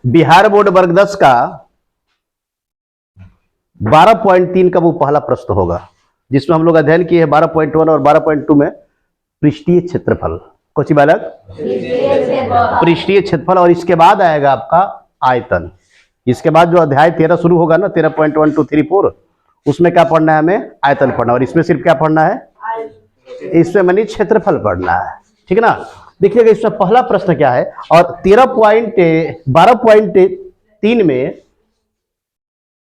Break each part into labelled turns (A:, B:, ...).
A: Bihar board वर्ग 10 का 12.3 का वो पहला प्रश्न होगा, जिसमें हम लोग अध्ययन किए हैं 12.1 और 12.2 में पृष्ठीय क्षेत्रफल। कौन बालक? पृष्ठीय क्षेत्रफल। और इसके बाद आएगा आपका आयतन। इसके बाद जो अध्याय 13 शुरू होगा ना, 13.1 2 3 4, उसमें क्या पढ़ना है हमें? आयतन पढ़ना। और इसमें सिर्फ क्या पढ़ना है? इसमें मनी क्षेत्रफल पढ़ना है। ठीक है ना? देखिएगा इसमें पहला प्रश्न क्या है, और 12.3 में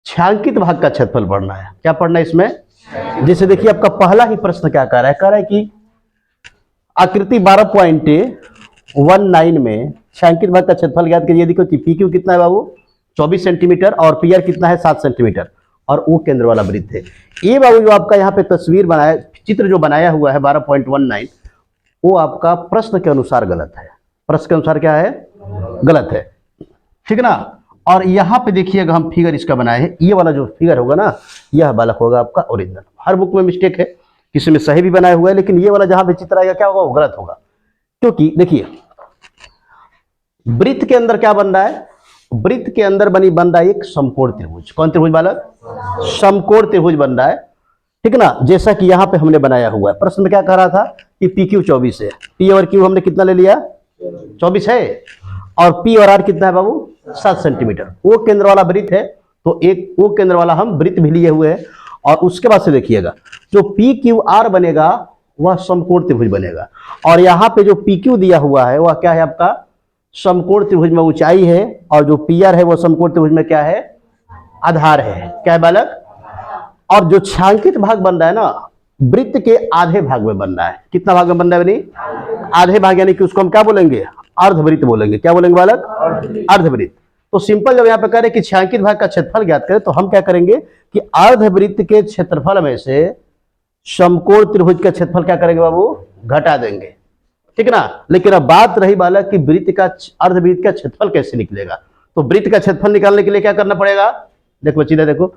A: छायांकित भाग का क्षेत्रफल पढ़ना है। क्या पढ़ना है इसमें? जैसे देखिए आपका पहला ही प्रश्न क्या कह रहा है कि आकृति 12.19 में छायांकित भाग का क्षेत्रफल ज्ञात कीजिए। देखो पी क्यू कितना है बाबू? 24 सेंटीमीटर, और पी आर कितना है? 7 सेंटीमीटर, और वो केंद्र वाला वृत्त है। ये बाबू जो आपका यहाँ पे तस्वीर बनाया, चित्र जो बनाया हुआ है 12.19, वो आपका प्रश्न के अनुसार गलत है। प्रश्न के अनुसार क्या है? गलत है। ठीक है ना? और यहाँ पे देखिएगा हम फिगर इसका बनाए हैं, ये वाला जो फिगर होगा ना, यह बालक होगा आपका ओरिजिनल। हर बुक में मिस्टेक है, किसी में सही भी बनाया हुआ है, लेकिन ये वाला जहां पे चित्र आएगा क्या होगा? वो गलत होगा। क्योंकि देखिए वृत्त के अंदर क्या बन रहा है? वृत्त के अंदर बन रहा है एक समकोण त्रिभुज। कौन त्रिभुज बालक? समकोण त्रिभुज बन रहा है। ठीक है ना? जैसा कि यहाँ पे हमने बनाया हुआ है। प्रश्न में क्या कह रहा था कि पी क्यू 24 है, पी और क्यू हमने कितना ले लिया? 24 है, और पी और आर कितना है बाबू? 7 सेंटीमीटर। वो केंद्र वाला वृत्त है, तो एक वो केंद्र वाला हम वृत्त भी लिए हुए हैं। और उसके बाद से देखिएगा जो पी क्यू आर बनेगा वह समकोण त्रिभुज बनेगा। और यहाँ पे जो पी क्यू दिया हुआ है वह क्या है आपका? समकोण त्रिभुज में ऊंचाई है, और जो पी आर है वह समकोण त्रिभुज में क्या है? आधार है। क्या है बालक? और जो छायांकित भाग बन रहा है ना, वृत्त के आधे भाग में बन रहा है। कितना भाग में बन रहा है बनी? आधे भाग, यानी कि उसको हम क्या बोलेंगे? अर्धवृत्त बोलेंगे। क्या बोलेंगे बालक? अर्धवृत्त। तो सिंपल जब यहाँ पे कह रहे कि छायांकित भाग का क्षेत्रफल ज्ञात करें, तो हम क्या करेंगे कि अर्धवृत्त के क्षेत्रफल में से समकोण त्रिभुज का क्षेत्रफल क्या करेंगे बाबू? घटा देंगे। ठीक है ना? लेकिन अब बात रही बालक कि वृत्त का, अर्धवृत्त का क्षेत्रफल कैसे निकलेगा। तो वृत्त का क्षेत्रफल निकालने के लिए क्या करना पड़ेगा? देखो बच्ची, देखो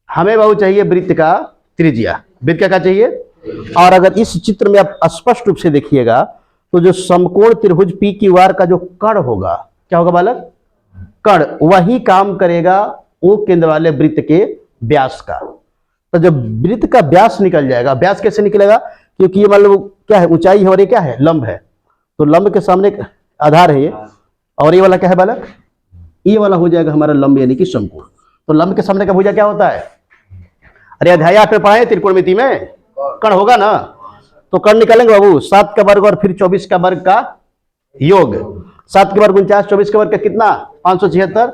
A: हमें बाबू चाहिए वृत्त का त्रिज्या। वृत्त का क्या चाहिए? और अगर इस चित्र में आप स्पष्ट रूप से देखिएगा तो जो समकोण त्रिभुज पी क्यू आर का जो कर्ण होगा, क्या होगा बालक? कर्ण, वही काम करेगा वो केंद्र वाले वृत्त के व्यास का। तो जब वृत्त का व्यास निकल जाएगा, व्यास कैसे निकलेगा? क्योंकि ये मान लो क्या है? ऊंचाई है, और ये क्या है? लंब है। तो लंब के सामने एक आधार है ये, और ये वाला क्या है बालक? ये वाला हो जाएगा हमारा लंब, यानी कि समकोण। तो लंब के सामने का भुजा क्या होता है? अरे अध्याय आप पे पढ़ाए त्रिकोणमिति में, कर्ण होगा ना। तो कर्ण निकालेंगे बाबू, 7 का वर्ग और फिर 24 का वर्ग का योग। 7 के वर्ग 49, 24 के वर्ग का कितना? 576।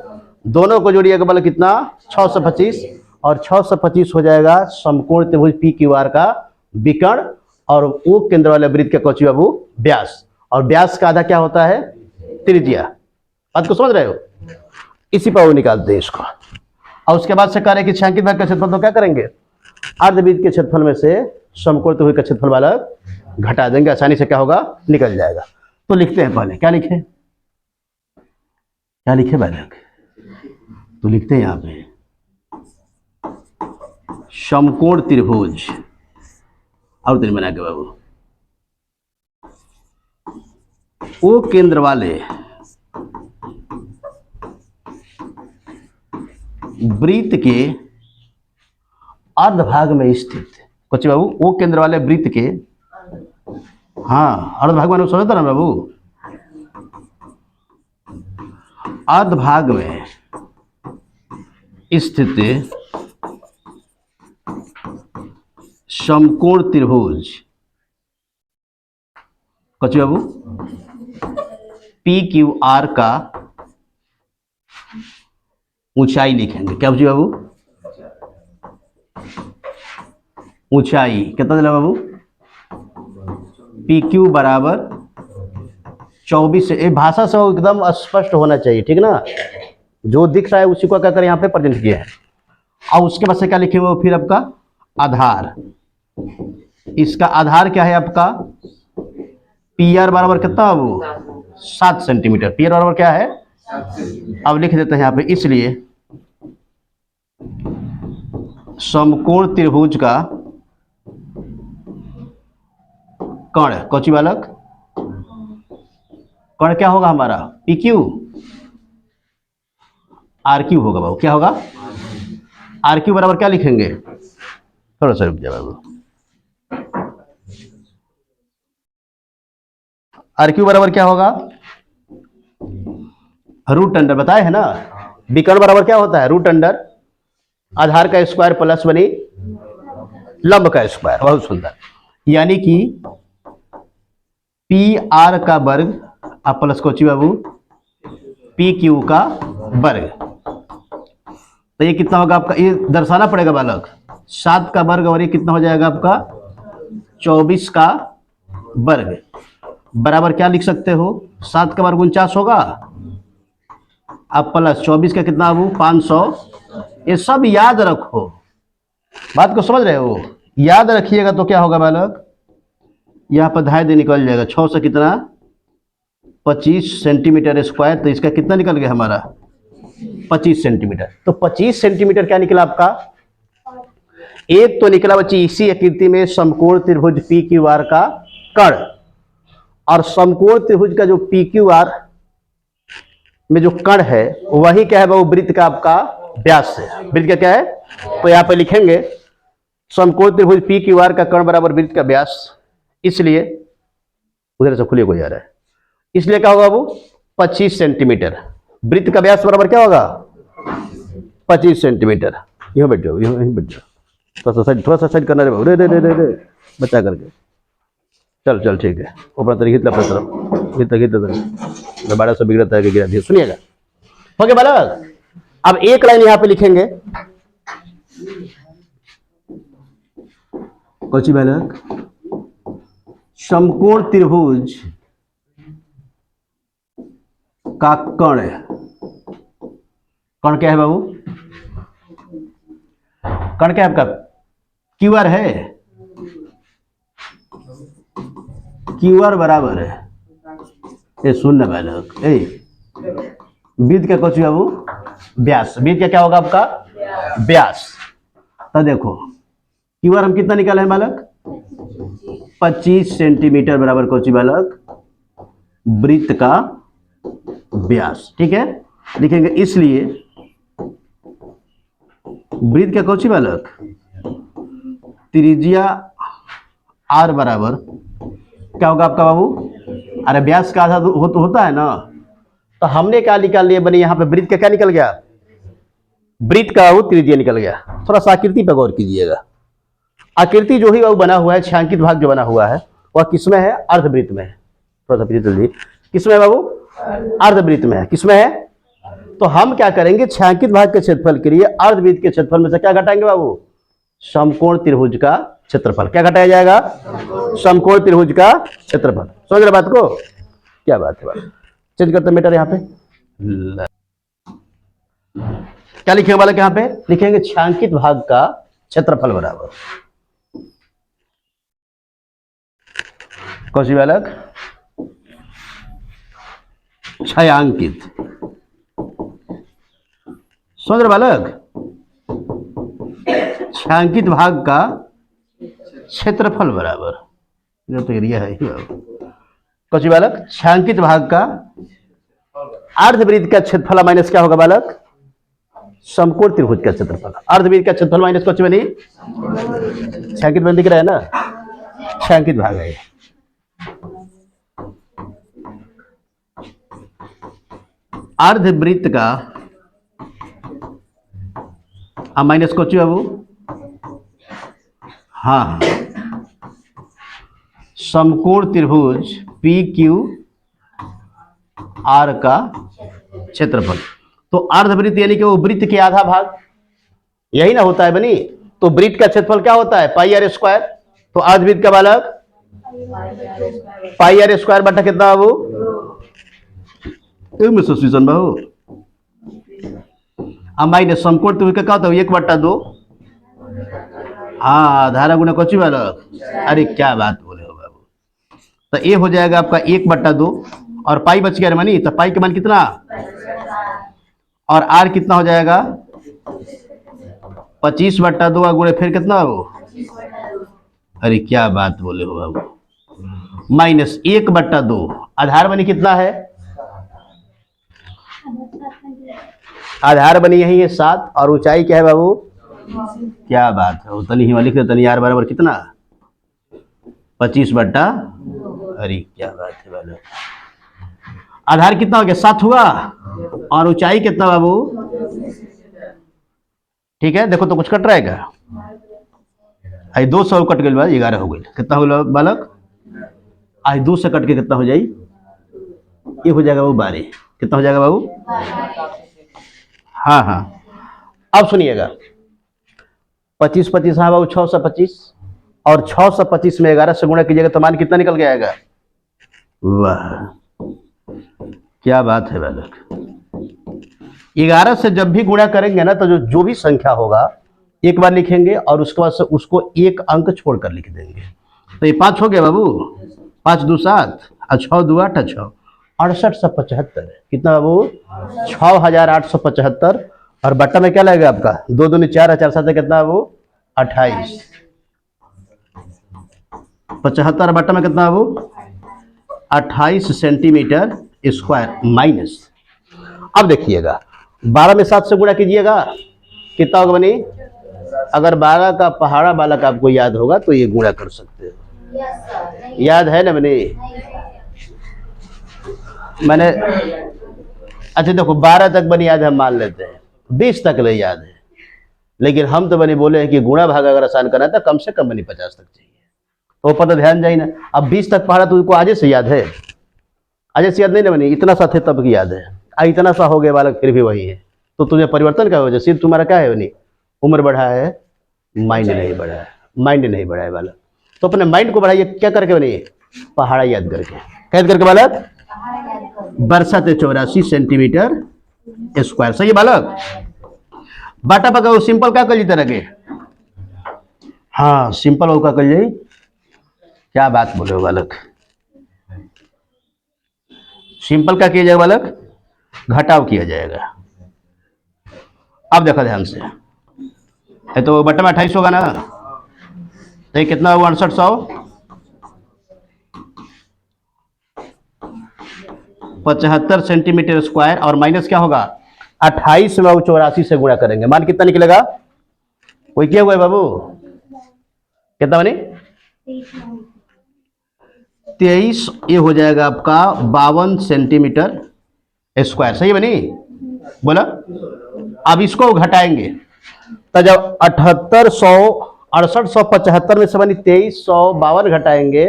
A: दोनों को जोड़िएगा बालक कितना? 625। और 625 हो जाएगा समकोण त्रिभुज पी क्यू आर का विकर्ण, और वो केंद्र वाले वृत्त का कौची बाबू? व्यास। और व्यास का आधा क्या होता है? त्रिज्या। बात को समझ रहे हो? इसी पर वो निकालते हैं इसको। और उसके बाद से कह रहे कि छायांकित भाग का क्षेत्रफल तो क्या करेंगे? अर्धवृत्त के क्षेत्रफल में से समकोण त्रिभुज का क्षेत्रफल वाला घटा देंगे। आसानी से क्या होगा? निकल जाएगा। तो लिखते हैं, पहले क्या लिखे? क्या लिखे बालक? तो लिखते हैं यहां पे समकोण त्रिभुज, और तीन बना के बाबू, वो केंद्र वाले वृत्त के अर्धभाग में स्थित। कुछ बाबू, वो केंद्र वाले वृत्त के, हाँ अर्धभाग में समझता ना बाबू? अर्धभाग में स्थित समकोण त्रिभुज, कुछ बाबू पी क्यू आर का ऊंचाई लिखेंगे। क्या बच्चे बाबू? ऊंचाई कितना दिला बाबू? पी क्यू बराबर 24। ये भाषा से एकदम स्पष्ट होना चाहिए, ठीक ना? जो दिख रहा है उसी को क्या करें यहाँ पे प्रेजेंट किया है। और उसके बाद से क्या लिखे हुए फिर आपका आधार। इसका आधार क्या है आपका? पी आर बराबर कितना बाबू? 7 सेंटीमीटर। पी आर बराबर क्या है? अब लिख देते हैं यहाँ पे, इसलिए समकोण त्रिभुज का कर्ण, कौची बालक? कर्ण क्या होगा हमारा? P Q. आर क्यू होगा बाबू, क्या होगा? आर क्यू बराबर क्या लिखेंगे? थोड़ा सा रुक जाए बाबू। आर क्यू बराबर क्या होगा? रूट अंडर, बताए है ना, विकर्ण बराबर क्या होता है? रूट अंडर आधार का स्क्वायर प्लस बनी लंब का स्क्वायर। बहुत सुंदर। यानी कि पी आर का वर्ग आप प्लस कोची बाबू पी क्यू का वर्ग। तो ये कितना होगा आपका? ये दर्शाना पड़ेगा बालक। 7 का वर्ग और ये कितना हो जाएगा आपका? 24 का वर्ग बराबर क्या लिख सकते हो? 7 का वर्ग 49 होगा, अब प्लस 24 का कितना बाबू? 500। ये सब याद रखो, बात को समझ रहे हो? याद रखिएगा तो क्या होगा बालक? यहाँ पर धाय दे निकल जाएगा। 6 से कितना? 25 सेंटीमीटर स्क्वायर। तो इसका कितना निकल गया हमारा? 25 सेंटीमीटर। तो 25 सेंटीमीटर क्या निकला आपका? एक तो निकला बच्ची इसी आकृति में समकोण त्रिभुज पी क्यू आर का कर्ण, और समकोण त्रिभुज का जो पी क्यू आर में जो कर्ण है वही क्या है बाबू? वृत्त का आपका व्यास है। वृत्त का क्या है? तो यहाँ पे लिखेंगे समकोण त्रिभुज पी क्यू आर का कर्ण बराबर वृत्त का व्यास। इसलिए उधर से खुले को जा रहा है, इसलिए क्या होगा बाबू? 25 सेंटीमीटर। वृत्त का व्यास बराबर क्या होगा? 25 सेंटीमीटर। यहाँ बैठ जाओ, यहीं बैठ जाओ। थोड़ा सा साइड करना रे बाबू, रे रे रे रे रे बचा करके। चल चल ठीक है, ऊपर तरीके अपना तरफ गीत 1200 बिगड़ता है कि गिरा दिया। सुनिएगा, ओके बालक। अब एक लाइन यहां पे लिखेंगे, कौची बालक? समकोण त्रिभुज का कर्ण। कर्ण क्या है बाबू? कर्ण क्या है आपका? क्यू आर है। क्यू आर बराबर है, ये सुनना बालक, वृत्त का कौची बाबू? व्यास। वृत्त का क्या होगा आपका? व्यास। तो देखो क्यू आर हम कितना निकाले हैं बालक? 25 सेंटीमीटर बराबर कौची बालक? वृत्त का व्यास। ठीक है, लिखेंगे। इसलिए वृत्त का कौची बालक? त्रिज्या आर बराबर क्या होगा आपका बाबू? अरे व्यास का आधा तो होता है ना, तो हमने क्या निकाल लिया बनी? यहाँ पे वृत्त का क्या निकल गया? वृत्त का वो त्रिज्या निकल गया। थोड़ा सा आकृति पर गौर कीजिएगा। आकृति जो ही वो बना हुआ है, छायांकित भाग जो बना हुआ है, वह किसमें है? अर्धवृत्त में है। थोड़ा सा पीछे चलिए, किसमें है बाबू? अर्धवृत्त में है। किसमें है? तो हम क्या करेंगे? छायांकित भाग के क्षेत्रफल के लिए अर्धवृत्त के क्षेत्रफल में से क्या घटाएंगे बाबू? समकोण त्रिभुज का क्षेत्रफल। क्या घटाया जाएगा? समकोण त्रिभुज का क्षेत्रफल। समझ रहे बात को? क्या बात है? बात चेंज करते मीटर यहाँ पे। क्या लिखेंगे बालक? यहाँ पे लिखेंगे छायांकित भाग का क्षेत्रफल बराबर कौन सी बालक? छायांकित। समझ रहे बालक? छायांकित भाग का क्षेत्रफल बराबर, जो तो एरिया है ही कौन सी बालक? छायांकित भाग का अर्धवृत्त का क्षेत्रफल माइनस क्या होगा बालक? समकोण त्रिभुज का क्षेत्रफल। अर्धवृत्त का क्षेत्रफल माइनस कौन सी बनी? छायांकित बन दिख रहा है ना, छायांकित भाग है। अर्धवृत्त का माइनस कोची बाबू? हाँ, समकोण त्रिभुज पी क्यू आर का क्षेत्रफल। तो अर्धवृत्त यानी कि वो वृत्त के आधा भाग, यही ना होता है बनी? तो वृत्त का क्षेत्रफल क्या होता है? पाई आर स्क्वायर। तो अर्धवृत्त का बालक पाई आर स्क्वायर बटा कितना बाबू? बाबू माइनस समकोण त्रिभुज का क्या होता है? 1/2। हाँ, धारा गुना कोची बालक? अरे क्या बात बोले हो बाबू। तो ये हो जाएगा आपका 1/2 और पाई बच गया मनी। तो पाई के मान कितना? और आर कितना हो जाएगा? 25/2 और गुणे फिर कितना बाबू? अरे क्या बात बोले हो बाबू। -1/2 आधार बनी कितना है? आधार बनी यही है 7 और ऊंचाई क्या है बाबू? क्या बात है, उतनी ही लिख दे। तनी आर बराबर कितना? 25/, अरे क्या बात है बालक। आधार कितना हो गया? 7 हुआ और ऊंचाई कितना बाबू? ठीक है, देखो तो कुछ कट रहेगा। आई 2 से कट गई, 11 हो गई। कितना हो गया बालक? आई 2 से कट के कितना हो जाए? ये हो जाएगा बाबू 12। कितना हो जाएगा बाबू? हाँ हाँ, अब सुनिएगा। 25 हाँ बाबू, 6 से 25 और 6 से 25 में 11 से गुणा कीजिएगा तो मान कितना निकल के आएगा? वाह क्या बात है बालक। 11 से जब भी गुणा करेंगे ना तो जो भी संख्या होगा एक बार लिखेंगे और उसके बाद से उसको एक अंक छोड़कर लिख देंगे। तो ये 5 हो गया बाबू, 5 2 7 और 6 2 8 6 68 से 75। कितना बाबू? 6875। और बट्टा में क्या लगेगा आपका? 2 दूनी 4 4 7 कितना बाबू? 28। 75 बट्टा में कितना बाबू? 28 सेंटीमीटर स्क्वायर माइनस। अब देखिएगा 12 में 7 से गुणा कीजिएगा, कितना होगा बनी? अगर 12 का पहाड़ा बालक आपको याद होगा तो ये गुणा कर सकते हो। याद है ना बनी? मैंने अच्छा देखो 12 तक बनी याद हम मान लेते हैं, 20 तक नहीं याद है, लेकिन हम तो बनी बोले हैं कि गुणा भाग अगर आसान करना है तो कम से कम बनी 50 तक चाहिए। तो ऊपर तो ध्यान जाए ना। अब 20 तक पहाड़ा तुमको आज से याद है? आज से याद नहीं ना बनी? इतना सा थे तब की याद है, इतना सा हो गया बालक फिर भी वही है। तो तुझे परिवर्तन क्या वजह? सिर्फ तुम्हारा क्या है बनी? उम्र बढ़ा है, माइंड नहीं बढ़ा है। माइंड नहीं बढ़ा है बालक, तो अपने माइंड को बढ़ाइए। क्या करके बनी? पहाड़ा याद करके। कैद करके बालक? 84 सेंटीमीटर स्क्वायर। सही है बालक? बाटा पका सिंपल क्या कर तरह के? हाँ सिंपल वो क्या कर जाई? क्या बात बोले हो बालक? सिंपल का किया जाएगा बालक? घटाव किया जाएगा। अब देखो ध्यान से, है तो बट्टा में 28 होगा ना, तो ये कितना होगा? 6800 75 सेंटीमीटर स्क्वायर और माइनस क्या होगा? 28 में 84 से गुणा करेंगे, मान कितना निकलेगा? कोई किया हुआ है बाबू? कितना बने? 23। ये हो जाएगा आपका 52 सेंटीमीटर स्क्वायर। सही बनी? बोला। अब इसको घटाएंगे तो जब 6875 में से बनी 2352 घटाएंगे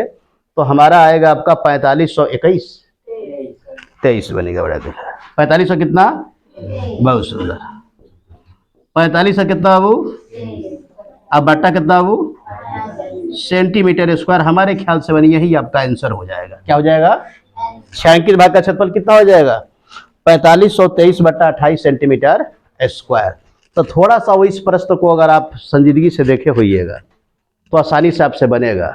A: तो हमारा आएगा आपका 4521। 23 बनेगा बड़ा। 4500 कितना? बहुत सुंदर। 45 कितना बाबू? अब बट्टा कितना बाबू? Centimetre square. हमारे ख्याल से बनी यही आपका आंसर हो जाएगा। क्या हो जाएगा? छायांकित भाग का क्षेत्रफल कितना हो जाएगा? 4523/28 सेंटीमीटर स्क्वायर। तो थोड़ा सा वो इस प्रश्न को अगर आप संजीदगी से देखे होइएगा तो आसानी से आपसे बनेगा,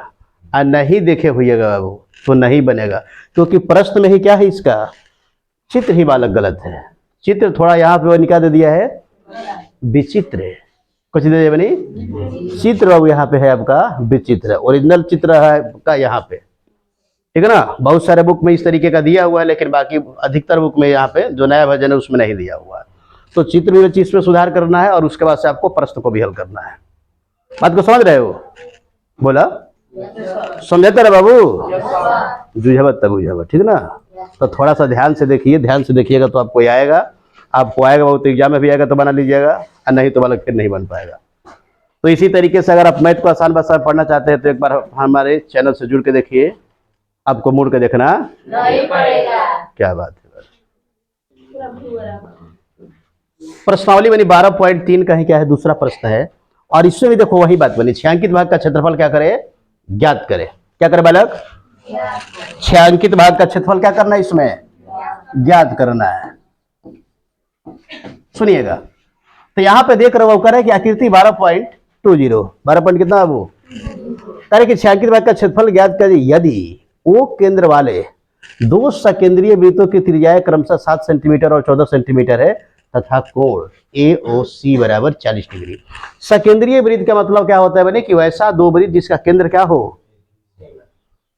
A: और नहीं देखे होइएगा बाबू तो नहीं बनेगा, क्योंकि प्रश्न में ही क्या है इसका? चित्र ही बालक गलत है। चित्र थोड़ा यहाँ पे निकाल दे दिया है विचित्र। कुछ दे दिया बनी चित्र बाबू, यहाँ पे है आपका विचित्र। ओरिजिनल चित्र है का यहाँ पे, ठीक है ना? बहुत सारे बुक में इस तरीके का दिया हुआ है, लेकिन बाकी अधिकतर बुक में यहाँ पे जो नया वर्जन है उसमें नहीं दिया हुआ है। तो चित्र में चीज पे सुधार करना है और उसके बाद से आपको प्रश्न को भी हल करना है। बात को समझ रहे हो? बोला समझाते रहे बाबू, जुझावत तक बुझावत, ठीक ना? तो थोड़ा सा ध्यान से देखिए, ध्यान से देखिएगा तो आपको आएगा। आपको आएगा बाबू तो एग्जाम में भी आएगा तो बना लीजिएगा, और नहीं तो बालक फिर नहीं बन पाएगा। तो इसी तरीके से अगर आप मैथ को आसान भाषा में पढ़ना चाहते हैं तो एक बार हमारे चैनल से जुड़ के देखिए, आपको मुड़ के देखना नहीं पड़ेगा। क्या बात है? प्रश्नावली बनी 12.3 का ही क्या है? दूसरा प्रश्न है, और इसमें भी देखो वही बात बनी। छायांकित भाग का क्षेत्रफल क्या करे? ज्ञात करे। क्या करे बालक? छायांकित भाग का क्षेत्रफल क्या करना है? इसमें ज्ञात करना है। सुनिएगा, तो यहाँ पे देख रहे हो करे कि आकृति 12.20 12 पॉइंट कितना वो करे कि छायांकित भाग का क्षेत्रफल ज्ञात करे यदि वो केंद्र वाले दो सकेंद्रीय वृत्तों की त्रिज्याएं क्रमशः 7 सेंटीमीटर और 14 सेंटीमीटर है तथा कोण AOC बराबर 40 डिग्री। सकेंद्रीय वृत्त का मतलब क्या होता है बने कि वैसा दो वृत्त जिसका केंद्र क्या हो।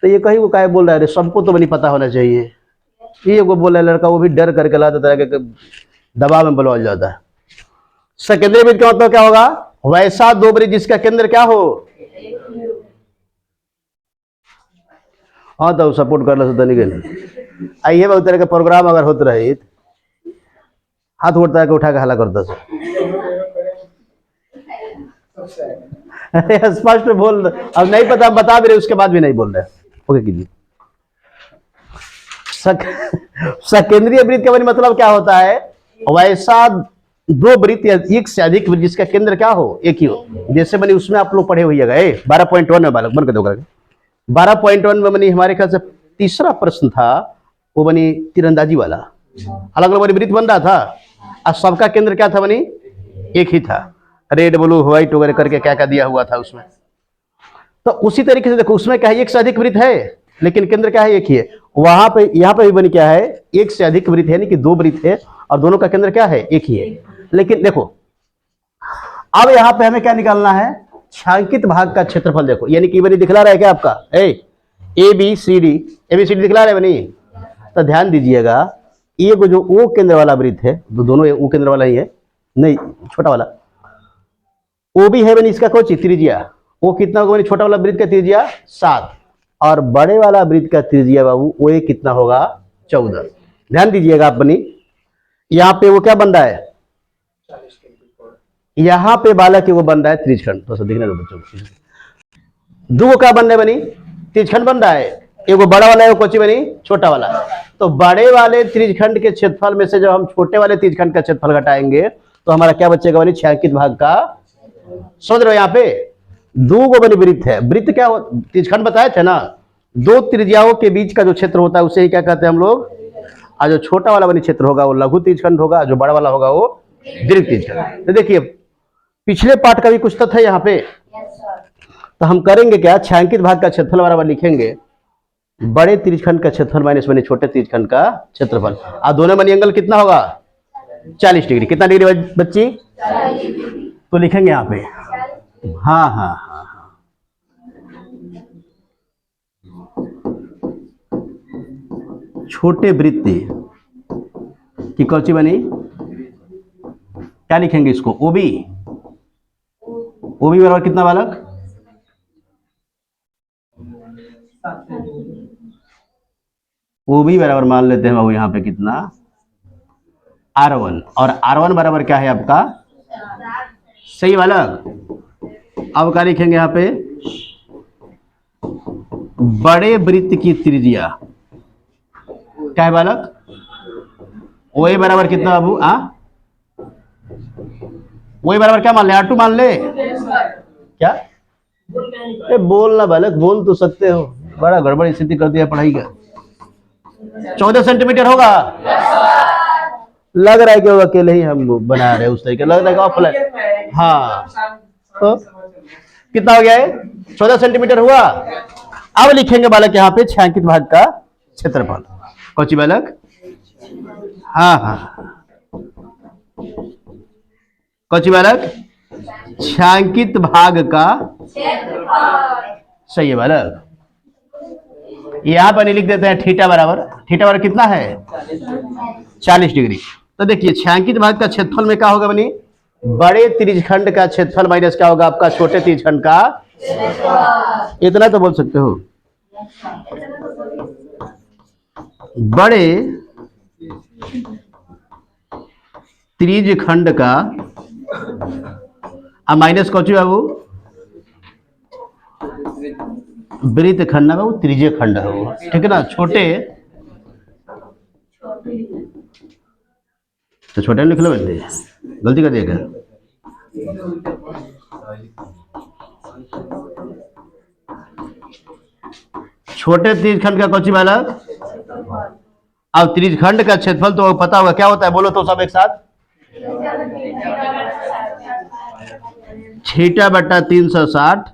A: तो ये कहीं वो क्या बोल रहा है? सबको तो बनी पता होना चाहिए। ये को बोला लड़का, वो भी डर करके ला देता है कि दबाव में बलौल जाता है। सकेंद्रीय वृत्त का मतलब क्या होगा? वैसा दो वृत्त जिसका केंद्र क्या हो? हाँ तो सपोर्ट कर लो नहीं गए। आइए बहुत तरह के प्रोग्राम अगर होते रहे हाथ उठता है कि उठा के हला करता से। अरे स्पष्ट बोल, अब नहीं पता बता भी रहे उसके बाद भी नहीं बोल रहे। ओके कीजिए। सकेंद्रीय वृत्त का मतलब क्या होता है? वैसा दो वृत्त या एक से अधिक वृत्त जिसका केंद्र क्या हो? एक ही हो। जैसे बनी उसमें आप लोग पढ़े होइएगा 12.1 में बालक बन कर दो 12.1 में बनी हमारे ख्याल से तीसरा प्रश्न था, वो बनी तीरंदाजी वाला। अलग अलग वृत्त बन रहा था और सबका केंद्र क्या था? बनी एक ही था। रेड ब्लू व्हाइट वगैरह करके क्या क्या दिया हुआ था उसमें। तो उसी तरीके से देखो उसमें क्या है? एक से अधिक वृत्त है लेकिन केंद्र क्या है? एक ही है। वहां पे यहाँ पे भी बनी क्या है? एक से अधिक वृत्त है, यानी कि दो वृत्त है और दोनों का केंद्र क्या है? एक ही है। लेकिन देखो अब यहाँ पे हमें क्या निकालना है? छायांकित भाग का क्षेत्रफल। देखो यानी कि बनी दिखला रहा है क्या आपका? ए बी सी डी दिखला रहा है बनी। तो ध्यान दीजिएगा, ये जो ओ केंद्र वाला वृत्त है, दोनों ओ केंद्र वाला ही है, नहीं छोटा वाला ओ भी है बनी। इसका कोई त्रिज्या वो कितना होगा बनी? छोटा वाला वृत्त का त्रिज्या 7 और बड़े वाला वृत्त का त्रिज्या बाबू वो कितना होगा? 14। ध्यान दीजिएगा आप बनी, यहाँ पे वो क्या बन रहा है? यहाँ पे बालक वो बन रहा है त्रिज्यखंड। तो देखने दो बच्चों को, दो क्या बन रहा है बनी? त्रिज्यखंड बन रहा है। एगो बड़ा वाला है, कोची बनी? छोटा वाला। तो बड़े वाले त्रिज्यखंड के क्षेत्रफल में से जब हम छोटे वाले त्रिज्यखंड का क्षेत्रफल घटाएंगे तो हमारा क्या बचेगा बनी? छायांकित भाग का। समझ रहे हो? यहाँ पे दो गो बनी वृत्त है। वृत्त क्या हो? त्रिज्यखंड बताए थे ना, दो त्रिज्याओं के बीच का जो क्षेत्र होता है उसे ही क्या कहते हैं हम लोग? और जो छोटा वाला बनी क्षेत्र होगा वो लघु त्रिज्यखंड होगा, जो बड़ा वाला होगा वो दीर्घ त्रिज्यखंड। तो देखिए पिछले पाठ का भी कुछ तथ्य है यहाँ पे। तो हम करेंगे क्या? छायांकित भाग का क्षेत्रफल बराबर लिखेंगे बड़े त्रिज्यखंड का क्षेत्रफल माइनस बने छोटे त्रिज्यखंड का क्षेत्रफल। और दोनों बनी एंगल कितना होगा? 40 डिग्री। कितना डिग्री बच्ची? तो लिखेंगे यहाँ पे हाँ हाँ हाँ हाँ छोटे वृत्त की कौची बनी? क्या लिखेंगे इसको? ओबी। ओबी बराबर कितना बालक? ओबी बराबर मान लेते हैं बाबू यहाँ पे कितना? R1। और R1 बराबर क्या है आपका? सही बालक। अब क्या लिखेंगे यहाँ पे? बड़े वृत्त की त्रिज्या क्या है बालक? ओए बराबर कितना बाबू? ओए बराबर क्या मान ले? R2 मान ले क्या? बोल ना बालक, बोल तो सकते हो, बड़ा गड़बड़ स्थिति कर दिया पढ़ाई का। 14 सेंटीमीटर होगा? लग रहा है कि वो अकेले ही हम बना रहे उस तरीके, लग रहा है। हाँ तो कितना हो गया है? 14 सेंटीमीटर हुआ। अब लिखेंगे बालक यहाँ पे छायांकित भाग का क्षेत्रफल। कौची बालक? हाँ हाँ कौची बालक? छायांकित भाग का सही है बालक। यहाँ पर लिख देते हैं थीटा बराबर कितना है? 40 डिग्री। तो देखिए छायांकित भाग का क्षेत्रफल में क्या होगा बनी? बड़े त्रिज्यखंड का क्षेत्रफल माइनस क्या होगा आपका? छोटे त्रिज्यखंड का। इतना तो बोल सकते हो। बड़े त्रिज्यखंड का माइनस कौची बाबू? वृत्त खंड ना बाबू, त्रिज्य खंड है वो, ठीक है ना? छोटे तो छोटे लिख लो बेटे, गलती कर दिया क्या? छोटे त्रिज्यखंड का कौची बालक? अब त्रिज्यखंड का क्षेत्रफल तो पता होगा क्या होता है, बोलो तो सब एक साथ। थीटा बटा 360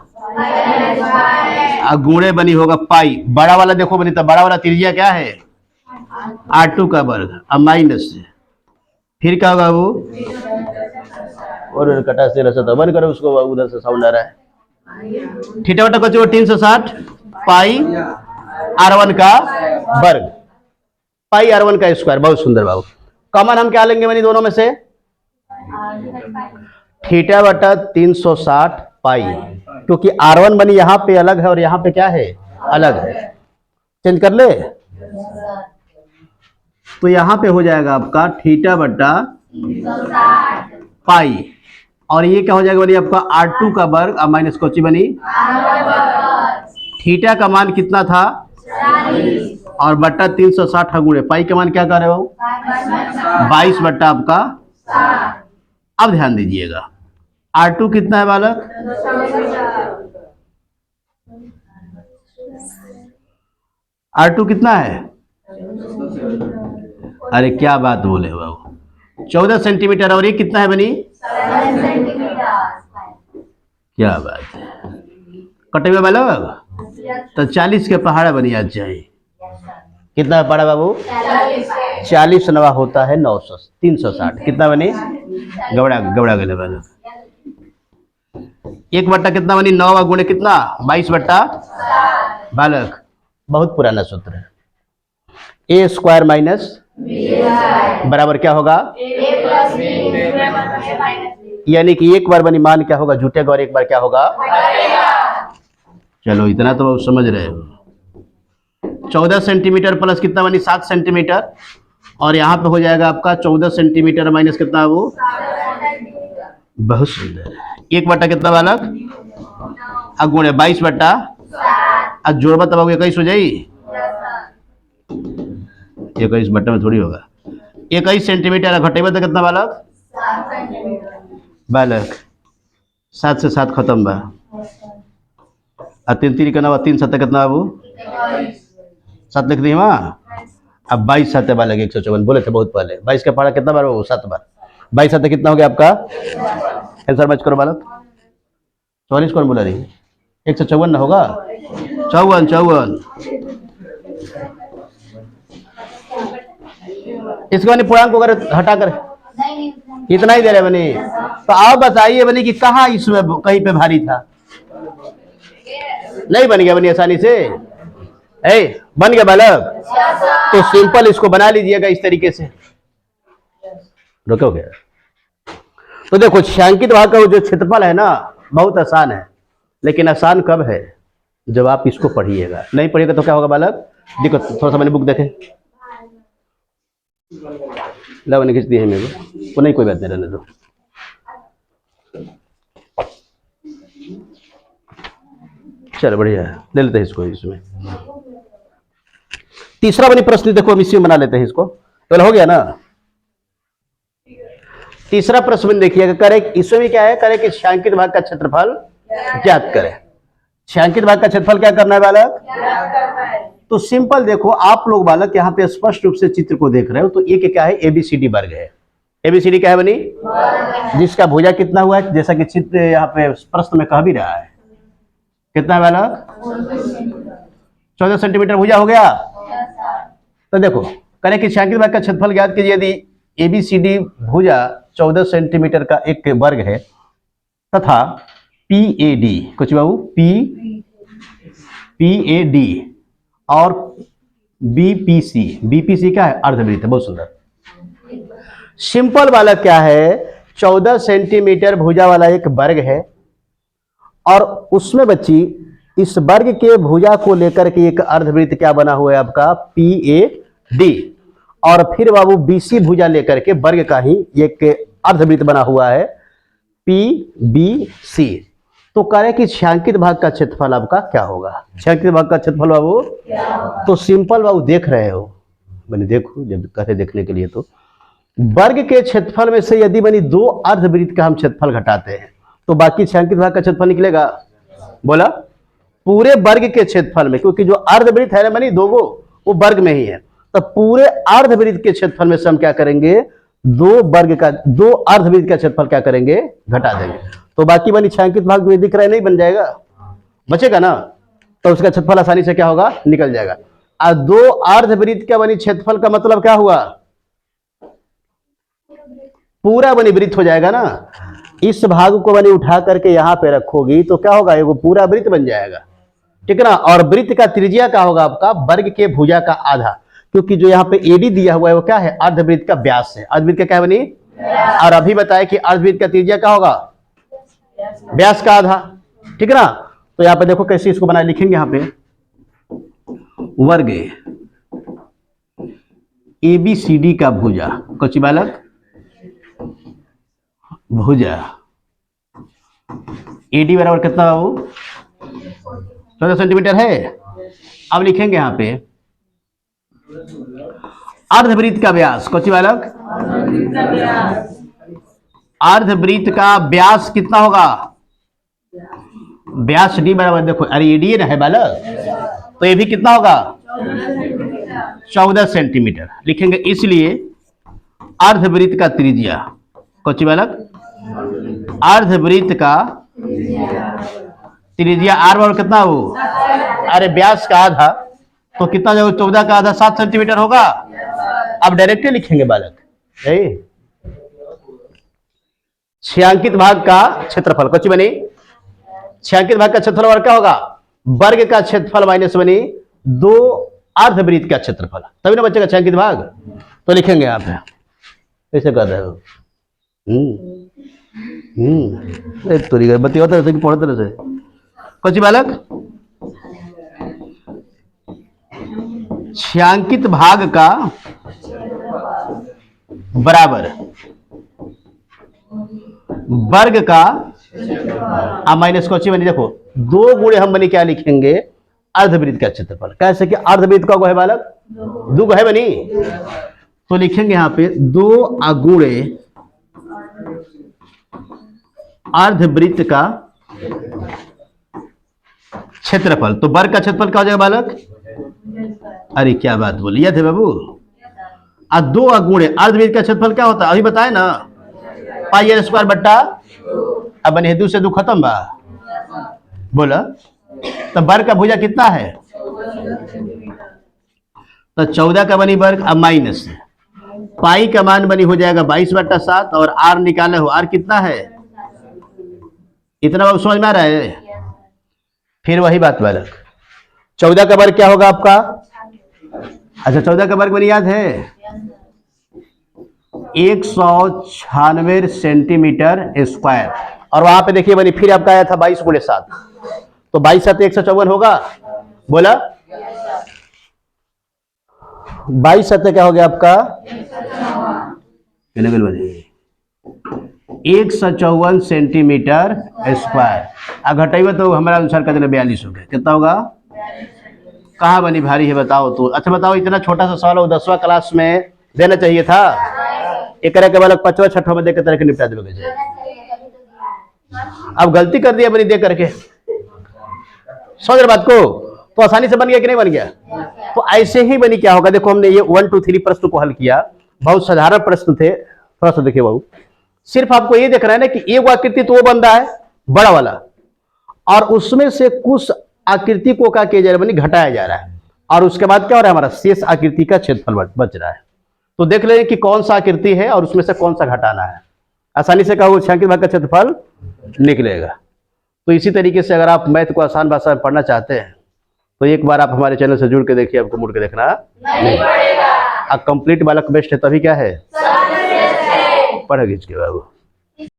A: गुणे बनी होगा पाई। बड़ा वाला देखो बनी, तो बड़ा वाला त्रिज्या क्या है? R2 का वर्ग। अब माइनस से फिर क्या होगा वो? और कटा से रसा बंद करो उसको, उधर से साउंड आ रहा है। थीटा बटा कुछ 360 पाई R1 का वर्ग। पाई R1 का स्क्वायर। बहुत सुंदर बाबू। कॉमन हम क्या लेंगे बनी दोनों में से? थीटा बटा 360 पाई, क्योंकि R1 बनी यहाँ पे अलग है और यहाँ पे क्या है? अलग है। चेंज कर ले तो यहाँ पे हो जाएगा आपका थीटा बटा पाई, और ये क्या हो जाएगा बनी आपका R2 का वर्ग और माइनस कोची बनी थीटा का मान कितना था? और बट्टा 360 गुणे पाई का मान क्या कर रहे हो? 22 बट्टा आपका। अब ध्यान दीजिएगा R2 कितना है बालक? R2 कितना है? अरे क्या बात बोले बाबू, 14 सेंटीमीटर। और ये कितना है बनी? 7 सेंटीमीटर। क्या बात है, कटे हुए बालक। तो 40 के पहाड़ा बनी आज चाहिए। कितना पड़ा बाबू? 40 नवा होता है 900, 360। कितना बनी? गबड़ा गले बालक। 1 बट्टा कितना बनी? 9 गुणे कितना? 22 बट्टा बालक। बहुत पुराना सूत्र है। ए स्क्वायर माइनस बराबर क्या होगा? यानी कि एक बार बनी मान क्या होगा? जुटेगा और एक बार क्या होगा? चलो इतना तो समझ रहे हो। 14 सेंटीमीटर प्लस कितना बनी? 7 सेंटीमीटर। और यहाँ पे हो जाएगा आपका 14 सेंटीमीटर माइनस कितना? वो बहुत सुंदर। 1 बट्टा कितना बालक? गुणे 22 बट्टा अब जोड़बा तब 21 हो जाई। 21 बट्टा में थोड़ी होगा। 21 सेंटीमीटर घटेबा तो कितना बालक? बालक 7 से 7 खत्म बा। 3 3 का 3 7 कितना बाबू? 7 लिख दी वहाँ। अब 22 7 बालक 154 बोले थे बहुत पहले। 22 का पहाड़ा कितना बार बाबू? 7 बार। 22 7 कितना हो गया आपका? आंसर मैच करो बालक। 44 कौन बोला रही? 154 ना होगा? 54। इसके बनी पूर्णांक वगैरह हटा कर इतना ही दे रहे बनी। तो आप बताइए बनी कि कहाँ इसमें कहीं पे भारी था? नहीं बन गया बनी आसानी से? बन गया बालक? तो सिंपल इसको बना लीजिएगा इस तरीके से। रुकोगे तो देखो छायांकित भाग का जो क्षेत्रफल है ना बहुत आसान है, लेकिन आसान कब है? जब आप इसको पढ़िएगा। नहीं पढ़िएगा तो क्या होगा बालक? देखो थोड़ा सा मैंने बुक देखे ला मैंने खींच दी है मेरे को। नहीं कोई बात नहीं, रहने दो। चलो बढ़िया है, ले लेते हैं इसको। इसमें तीसरा बनी प्रश्न देखो, हम इसी में बना लेते हैं इसको। तो हो गया ना? तीसरा प्रश्न देखिएगा, करे इसमें भी क्या है? करे कि छायांकित भाग का क्षेत्रफल ज्ञात करें। छायांकित भाग का क्षेत्रफल क्या करना है बालक? तो सिंपल देखो आप लोग बालक यहाँ पे स्पष्ट रूप से चित्र को देख रहे हो। तो ये क्या है? एबीसीडी वर्ग है। एबीसीडी क्या है बनी? जिसका भुजा कितना हुआ है? जैसा कि चित्र यहाँ पे प्रश्न में कह भी रहा है। कितना है बालक? 14 सेंटीमीटर भुजा हो गया। तो देखो करे कि छायांकित भाग का क्षेत्रफल ज्ञात कीजिए। यदि एबीसीडी भुजा 14 सेंटीमीटर का एक वर्ग है तथा पीएडी कुछ बाबू पीएडी और बीपीसी क्या है? अर्धवृत्त है। बहुत सुंदर। सिंपल वाला क्या है? 14 सेंटीमीटर भुजा वाला एक वर्ग है और उसमें बच्ची इस वर्ग के भुजा को लेकर के एक अर्धवृत्त क्या बना हुआ है आपका? पीएडी। और फिर बाबू बीसी भुजा लेकर के वर्ग का ही एक अर्धवृत्त बना हुआ है पीबीसी। तो करें कि छायांकित भाग का क्षेत्रफल आपका क्या होगा? छायांकित भाग का क्षेत्रफल बाबू तो सिंपल बाबू देख रहे हो मैंने, देखो जब कहते देखने के लिए तो वर्ग के क्षेत्रफल में से यदि बनी 2 अर्धवृत्त का हम क्षेत्रफल घटाते हैं तो बाकी छायांकित भाग का क्षेत्रफल निकलेगा। बोला पूरे वर्ग के क्षेत्रफल में, क्योंकि जो अर्धवृत्त है ना बनी 2 वो वर्ग में ही है। तो पूरे अर्धवृत्त के क्षेत्रफल में से हम क्या करेंगे? 2 अर्धवृत्त का क्षेत्रफल क्या करेंगे? घटा देंगे। तो बाकी बनी छायांकित भाग जो दिख रहा है नहीं बन जाएगा, बचेगा ना? तो उसका क्षेत्रफल आसानी से क्या होगा? निकल जाएगा। और 2 अर्धवृत्त का बनी क्षेत्रफल का मतलब क्या हुआ? पूरा बनी वृत्त हो जाएगा ना। इस भाग को बनी उठा करके यहां पे रखोगी तो क्या होगा? वो पूरा वृत्त बन जाएगा, ठीक है ना। और वृत्त का त्रिज्या क्या होगा आपका? वर्ग के भुजा का आधा। क्योंकि जो यहाँ पे एडी दिया हुआ है वो क्या है, अर्धवृत्त का व्यास है। अर्धवृत्त का क्या है बनी, और अभी बताया कि अर्धवृत्त का त्रिज्या क्या होगा, व्यास का आधा, ठीक है ना। तो यहाँ पे देखो कैसे इसको बना लिखेंगे, यहाँ पे वर्ग ABCD का भुजा, कच्ची बालक भुजा AD बराबर कितना हो, 14 सेंटीमीटर है। अब लिखेंगे यहाँ पे अर्धवृत्त का व्यास, कच्ची बालक अर्धवृत्त का व्यास कितना होगा, व्यास D बराबर, देखो अरे AD ना है बालक, तो ये भी कितना होगा 14 सेंटीमीटर लिखेंगे। इसलिए अर्धवृत्त का त्रिज्या, कच्ची बालक अर्धवृत्त का त्रिज्या R बराबर कितना हो, अरे व्यास का आधा, तो कितना जो 14 का आधा 7 सेंटीमीटर होगा। अब डायरेक्टली लिखेंगे बालक, छायांकित भाग का क्षेत्रफल, कच्ची बनी छायांकित भाग का क्षेत्रफल और क्या होगा, वर्ग का क्षेत्रफल माइनस बनी 2 अर्धवृत्त का क्षेत्रफल, तभी ना बचेगा छायांकित भाग। तो लिखेंगे आप ऐसे कर रहे हो, तो बत्ती होता है पढ़ते रहे, कच्ची बालक छायांकित भाग का बराबर वर्ग का माइनस कच्ची बनी, देखो 2 गुणे हम बनी क्या लिखेंगे, अर्धवृत्त का क्षेत्रफल। कैसे कि अर्धवृत्त का है बालक 2 है बनी, तो लिखेंगे यहाँ पे 2 गुणे अर्धवृत्त का क्षेत्रफल। तो वर्ग का क्षेत्रफल क्या हो जाएगा बालक, अरे क्या बात बोली, याद है बाबू, 2 गुणे अर्धवृत्त का क्षेत्रफल क्या होता है, अभी बताए ना, पाई r स्क्वायर बट्टा, अब बने 2 से 2 खत्म बा, बोला तो वर्ग का भुजा कितना है, तो 14 का बनी वर्ग, अब माइनस पाई का मान बनी हो जाएगा 22/7, और r निकाले हो, r कितना है इतना, बाबू समझ में आ रहा है। फिर वही बात बालक 14 का वर्ग क्या होगा आपका, अच्छा 14 का वर्ग बनी याद है 196 सेंटीमीटर स्क्वायर, और वहां पे देखिए बनी फिर आपका आया था 22 × 7, तो 22 7 154 होगा, बोला 22 7 क्या हो गया आपका 154 सेंटीमीटर स्क्वायर। घटेगा तो हमारा अनुसार का 42 हो गया, कितना होगा, कहाँ बनी भारी है बताओ तो। अच्छा बताओ, इतना छोटा सा सवाल हो 10वां क्लास में देना चाहिए था, एक के बालक 5वां 6वां में देकर तरह के निपटा दोगे। अब गलती कर दिया बनी दे करके, समझ रहे बात को, तो आसानी से बन गया कि नहीं बन गया। तो ऐसे ही बनी क्या होगा, देखो हमने ये 1 2 3 प्रश्न को हल किया, बहुत साधारण प्रश्न थे, थोड़ा सा देखिए बाबू, सिर्फ आपको ये देखना है ना कि एक आकृति तो वो बन रहा है बड़ा वाला, और उसमें से कुछ आकृति को क्या किया जा रहा है बनी घटाया जा रहा है, और उसके बाद क्या हो रहा है हमारा शेष आकृति का क्षेत्रफल बच रहा है। तो देख लें कि कौन सा आकृति है और उसमें से कौन सा घटाना है, आसानी से कहो छायांकित भाग का क्षेत्रफल निकलेगा। तो इसी तरीके से अगर आप मैथ को आसान भाषा में पढ़ना चाहते हैं तो एक बार आप हमारे चैनल से जुड़ के देखिए, आपको मुड़ के देखना नहीं पड़ेगा। अब कंप्लीट बालक बेस्ट है तभी क्या है, पढ़ खींच के बाबू।